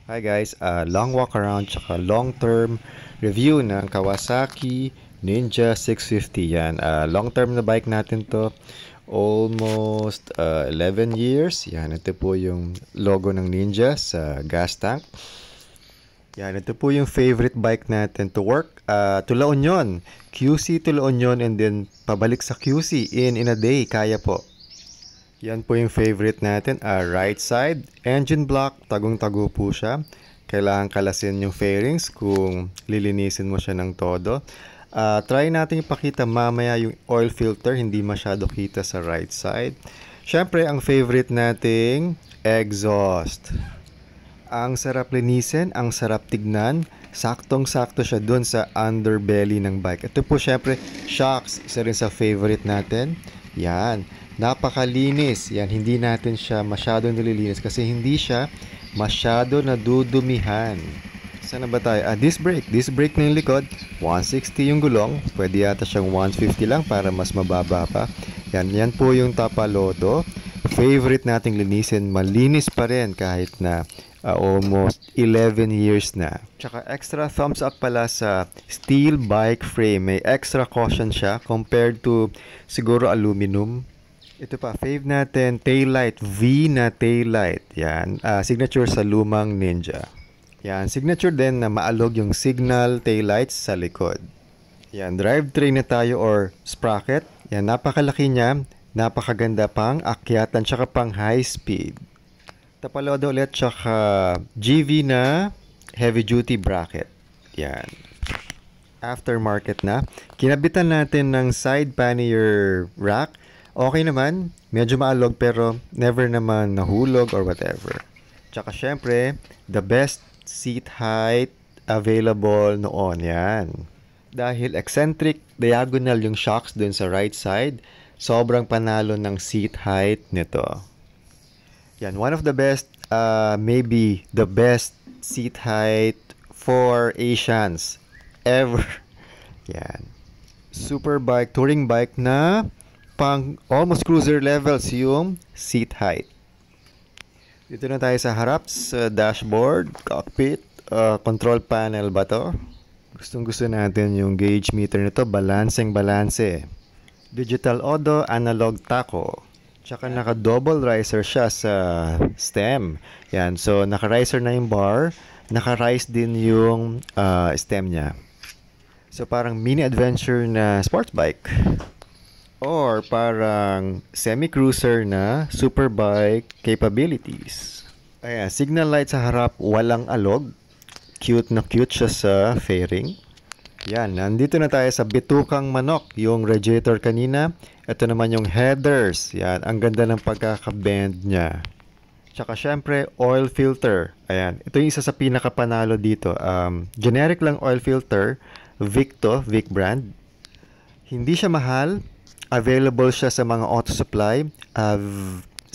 Hi guys, long walk around tsaka long term review ng Kawasaki Ninja 650 yan. Long term na bike natin to. Almost 11 years. Yan, ito po yung logo ng Ninja sa gas tank. Yan, ito po yung favorite bike natin to work. To La Union. QC to La Union and then pabalik sa QC in a day. Kaya po. Yan po yung favorite natin. Right side, engine block, tagong-tago po siya. Kailangan kalasin yung fairings kung lilinisin mo siya ng todo. Try natin ipakita mamaya yung oil filter, hindi masyado kita sa right side. Siyempre, ang favorite nating exhaust. Ang sarap linisin, ang sarap tignan. Saktong-sakto siya dun sa underbelly ng bike. Ito po siyempre, shocks. Isa rin sa favorite natin. Yan. Napakalinis. Yan, hindi natin siya masyado nililinis kasi hindi siya masyado nadudumihan. Saan na ba tayo? Disc brake. Disc brake na yung likod. 160 yung gulong. Pwede yata siyang 150 lang para mas mababa pa. Yan po yung Tapalodo. Favorite nating linisin. Malinis pa rin kahit na almost 11 years na. Tsaka extra thumbs up pala sa steel bike frame. May extra caution siya compared to siguro aluminum. Ito pa, fave natin, taillight, V na taillight. Yan, signature sa lumang Ninja. Yan, signature din na maalog yung signal taillights sa likod. Yan, drivetrain na tayo or sprocket. Yan, napakalaki niya, napakaganda pang akyatan tsaka pang high speed. Tapalodo ulit tsaka GV na heavy duty bracket. Yan. Aftermarket na. Kinabitan natin ng side pannier rack. Okay naman. Medyo maalog pero never naman nahulog or whatever. Tsaka syempre, the best seat height available noon. Yan. Dahil eccentric diagonal yung shocks dun sa right side, sobrang panalo ng seat height nito. Yan, one of the best, maybe the best seat height for Asians ever. Yan. Super bike, touring bike na pang almost cruiser levels yung seat height. Dito na tayo sa harap, sa dashboard, cockpit, control panel ba to? Gustong gusto natin yung gauge meter nito, balancing balanse. Digital auto, analog tacho. Tsaka naka-double riser siya sa stem. Yan. So, naka-riser na yung bar. Naka-rise din yung stem niya. So, parang mini adventure na sports bike. Or parang semi-cruiser na super bike capabilities. Ayan. Signal light sa harap, walang alog. Cute na cute siya sa fairing. Yan, nandito na tayo sa bitukang manok, yung radiator kanina. Ito naman yung headers. Yan, ang ganda ng pagkaka-bend niya. Tsaka syempre, oil filter. Ayan, ito yung isa sa pinakapanalo dito. Generic lang oil filter, Vic to, Vic brand. Hindi siya mahal. Available siya sa mga auto supply.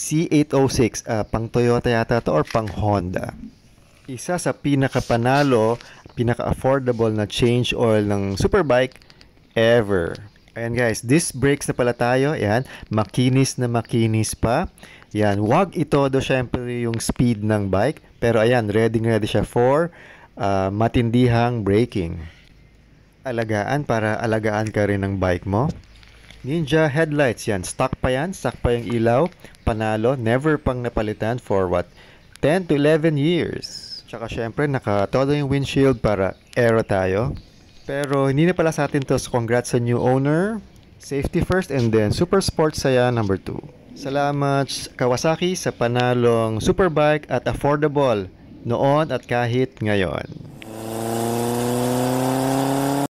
C806, pang Toyota yata to or pang Honda. Isa sa pinakapanalo, pinaka-affordable na change oil ng superbike ever. Ayan guys, disc brakes na pala tayo. Ayan, makinis na makinis pa. Ayan, wag itodo syempre yung speed ng bike. Pero ayan, ready siya for matindihang braking. Alagaan para alagaan ka rin ng bike mo. Ninja headlights yan. Stock pa yan. Stock pa yung ilaw. Panalo. Never pang napalitan for what? 10 to 11 years. Tsaka syempre, nakatodo yung windshield para aero tayo. Pero hindi na pala sa atin to. So congrats sa new owner. Safety first and then Super Sport Saya number 2. Salamat Kawasaki sa panalong superbike at affordable noon at kahit ngayon.